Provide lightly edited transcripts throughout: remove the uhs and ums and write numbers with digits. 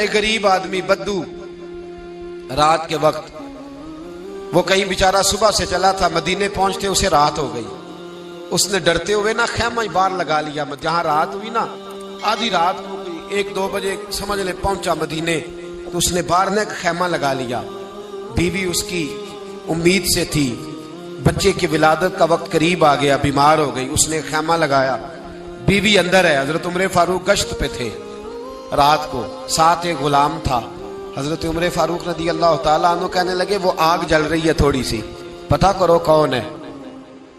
ایک غریب آدمی بدو رات کے وقت وہ کہیں بیچارہ صبح سے چلا تھا، مدینے پہنچتے اسے رات ہو گئی. اس نے ڈرتے ہوئے نا خیمہ باہر لگا لیا. جہاں رات ہوئی نا آدھی رات ہو گئی، 1-2 بجے سمجھ لے پہنچا مدینے، تو اس نے باہر نے خیمہ لگا لیا. بیوی اس کی امید سے تھی، بچے کی ولادت کا وقت قریب آ گیا، بیمار ہو گئی. اس نے خیمہ لگایا، بیوی اندر ہے. حضرت عمر فاروق گشت پہ تھے رات کو، ساتھ ایک غلام تھا. حضرت عمر فاروق رضی اللہ تعالیٰ عنہ کہنے لگے وہ آگ جل رہی ہے تھوڑی سی، پتہ کرو کون ہے.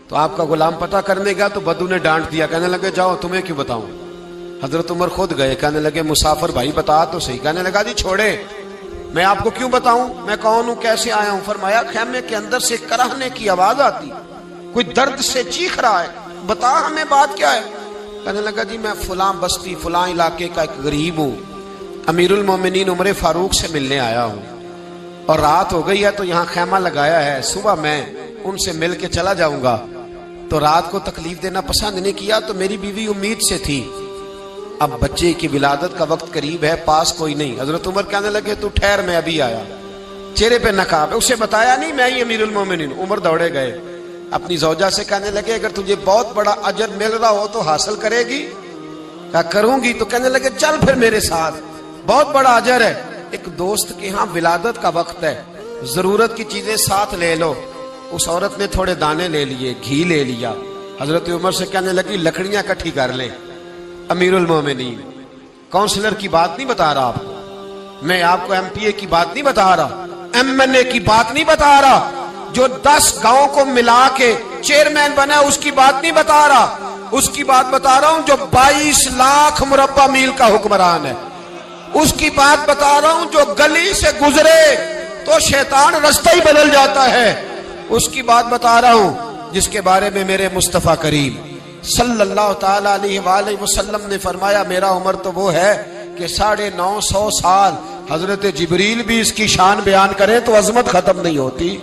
تو آپ کا غلام پتہ کرنے گا تو بدو نے ڈانٹ دیا، کہنے لگے جاؤ تمہیں کیوں بتاؤں. حضرت عمر خود گئے، کہنے لگے مسافر بھائی بتا تو صحیح. کہنے لگا جی چھوڑے، میں آپ کو کیوں بتاؤں میں کون ہوں، کیسے آیا ہوں. فرمایا خیمے کے اندر سے کراہنے کی آواز آتی، کوئی درد سے چیخ رہا ہے، بتا ہمیں بات کیا ہے. کہنے لگا جی میں فلاں بستی فلاں علاقے کا ایک غریب ہوں، امیر المومنین عمر فاروق سے ملنے آیا ہوں، اور رات ہو گئی ہے تو یہاں خیمہ لگایا ہے، صبح میں ان سے مل کے چلا جاؤں گا. تو رات کو تکلیف دینا پسند نہیں کیا، تو میری بیوی امید سے تھی، اب بچے کی ولادت کا وقت قریب ہے، پاس کوئی نہیں. حضرت عمر کہنے لگے تو ٹھہر میں ابھی آیا. چہرے پہ نقاب ہے، اسے بتایا نہیں میں ہی امیر المومنین. عمر دوڑے گئے، اپنی زوجہ سے کہنے لگے اگر تجھے بہت بڑا اجر مل رہا ہو تو حاصل کرے گی. کہا کروں گی. تو کہنے لگے چل پھر میرے ساتھ، بہت بڑا اجر ہے. ایک دوست کے ہاں ولادت کا وقت ہے، ضرورت کی چیزیں ساتھ لے لو. اس عورت نے تھوڑے دانے لے لیے، گھی لے لیا. حضرت عمر سے کہنے لگی لکڑیاں اکٹھی کر لیں. امیر المومنین کونسلر کی بات نہیں بتا رہا آپ کو، میں آپ کو ایم پی اے کی بات نہیں بتا رہا، ایم این اے کی بات نہیں بتا رہا، جو 10 گاؤں کو ملا کے چیئرمین بنا اس کی بات نہیں بتا رہا. اس کی بات بتا رہا ہوں جو 22 لاکھ مربع میل کا حکمران ہے. اس کی بات بتا رہا ہوں جو گلی سے گزرے تو شیطان رستہ ہی بدل جاتا ہے. اس کی بات بتا رہا ہوں جس کے بارے میں میرے مصطفیٰ کریم صلی اللہ تعالیٰ علیہ وآلہ وسلم نے فرمایا میرا عمر تو وہ ہے کہ 950 سال حضرت جبریل بھی اس کی شان بیان کرے تو عظمت ختم نہیں ہوتی.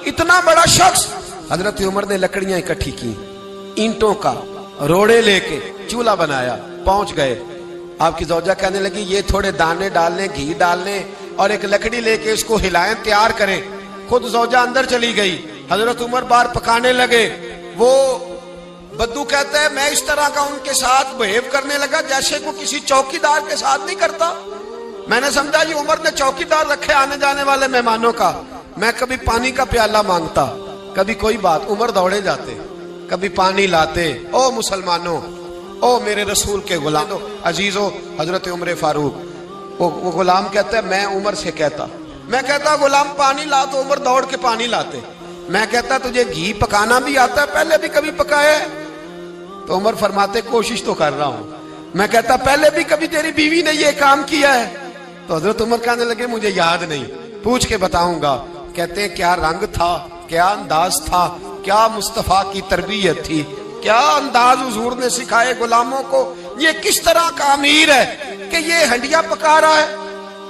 اتنا بڑا شخص. حضرت عمر نے لکڑیاں اکٹھی کی، اینٹوں کا روڑے لے کے چولہا بنایا، پہنچ گئے. آپ کی زوجہ کہنے لگی یہ تھوڑے دانے ڈالنے، گھی ڈالنے اور ایک لکڑی لے کے اس کو ہلائیں، تیار کریں. خود زوجہ اندر چلی گئی، حضرت عمر باہر پکانے لگے. وہ بدو کہتا ہے میں اس طرح کا ان کے ساتھ بہیو کرنے لگا جیسے کو کسی چوکیدار کے ساتھ نہیں کرتا. میں نے سمجھا یہ عمر نے چوکیدار رکھے آنے جانے والے مہمانوں کا. میں کبھی پانی کا پیالہ مانگتا، کبھی کوئی بات، عمر دوڑے جاتے، کبھی پانی لاتے. او مسلمانوں، او میرے رسول کے غلام عزیزو، حضرت عمر فاروق. وہ غلام کہتا ہے میں عمر سے کہتا، میں کہتا غلام پانی لا تو عمر دوڑ کے پانی لاتے. میں کہتا تجھے گھی پکانا بھی آتا ہے، پہلے بھی کبھی پکایا ہے؟ تو عمر فرماتے کوشش تو کر رہا ہوں. میں کہتا پہلے بھی کبھی تیری بیوی نے یہ کام کیا ہے؟ تو حضرت عمر کہنے لگے مجھے یاد نہیں، پوچھ کے بتاؤں گا. کہتے ہیں کیا رنگ تھا، کیا انداز تھا، کیا مصطفیٰ کی تربیت تھی، کیا انداز حضور نے سکھائے غلاموں کو. یہ کس طرح کا امیر ہے کہ یہ ہنڈیا پکا رہا ہے،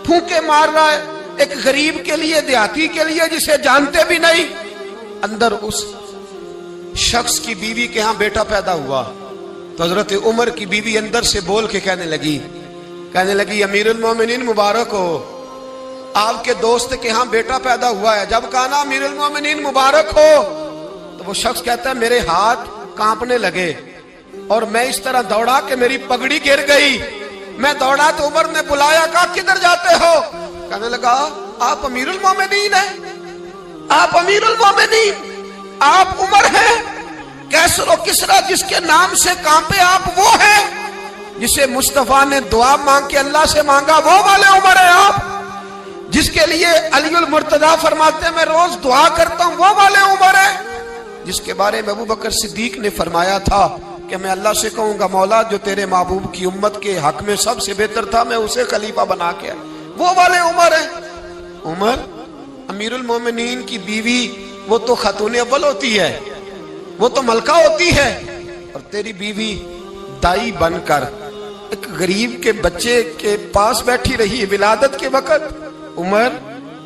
پھونکے مار رہا ہے ایک غریب کے لیے، دیہاتی کے لیے جسے جانتے بھی نہیں. اندر اس شخص کی بیوی کے ہاں بیٹا پیدا ہوا تو حضرت عمر کی بیوی اندر سے بول کے کہنے لگی امیر المومنین مبارک ہو، آپ کے دوست کے ہاں بیٹا پیدا ہوا ہے. جب کہا نا امیر المومنین مبارک ہو تو وہ شخص کہتا ہے میرے ہاتھ کانپنے لگے اور میں اس طرح دوڑا کہ میری پگڑی گر گئی. میں دوڑا تو عمر نے بلایا، کہا کدھر جاتے ہو؟ کہنے لگا آپ امیر المومنین ہیں، آپ امیر المومنین، آپ عمر ہیں. کیسر و کسرا جس کے نام سے کانپے آپ وہ ہیں جسے مصطفیٰ نے دعا مانگ کے اللہ سے مانگا، وہ والے عمر ہیں آپ. جس کے لیے علی المرتضیٰ فرماتے ہیں میں روز دعا کرتا ہوں، وہ والے عمر ہیں. جس کے بارے میں ابو بکر صدیق نے فرمایا تھا کہ میں اللہ سے کہوں گا مولا جو تیرے محبوب کی امت کے حق میں سب سے بہتر تھا میں اسے خلیفہ بنا کے، وہ والے عمر ہیں. عمر امیر المومنین کی بیوی وہ تو خاتون اول ہوتی ہے، وہ تو ملکہ ہوتی ہے، اور تیری بیوی دائی بن کر ایک غریب کے بچے کے پاس بیٹھی رہی ولادت کے وقت. عمر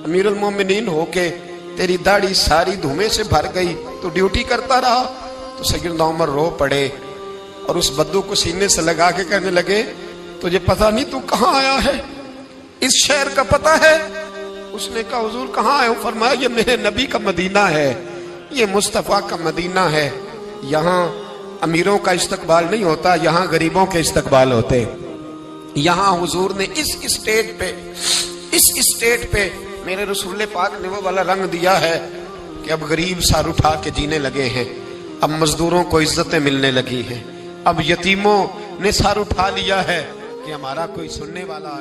امیر المومنین ہو کے تیری داڑھی ساری دھومے سے بھر گئی تو ڈیوٹی کرتا رہا. تو سیدنا عمر رو پڑے اور اس بدو کو سینے سے لگا کے کہنے لگے تجھے پتہ نہیں تو کہاں آیا ہے؟ اس شہر کا پتہ ہے؟ اس نے کہا حضور کہاں ہے؟ فرمایا یہ میرے نبی کا مدینہ ہے، یہ مصطفیٰ کا مدینہ ہے، یہاں امیروں کا استقبال نہیں ہوتا، یہاں غریبوں کے استقبال ہوتے۔ یہاں حضور نے اس اسٹیٹ پہ میرے رسول پاک نے وہ والا رنگ دیا ہے کہ اب غریب سر اٹھا کے جینے لگے ہیں، اب مزدوروں کو عزتیں ملنے لگی ہیں، اب یتیموں نے سر اٹھا لیا ہے کہ ہمارا کوئی سننے والا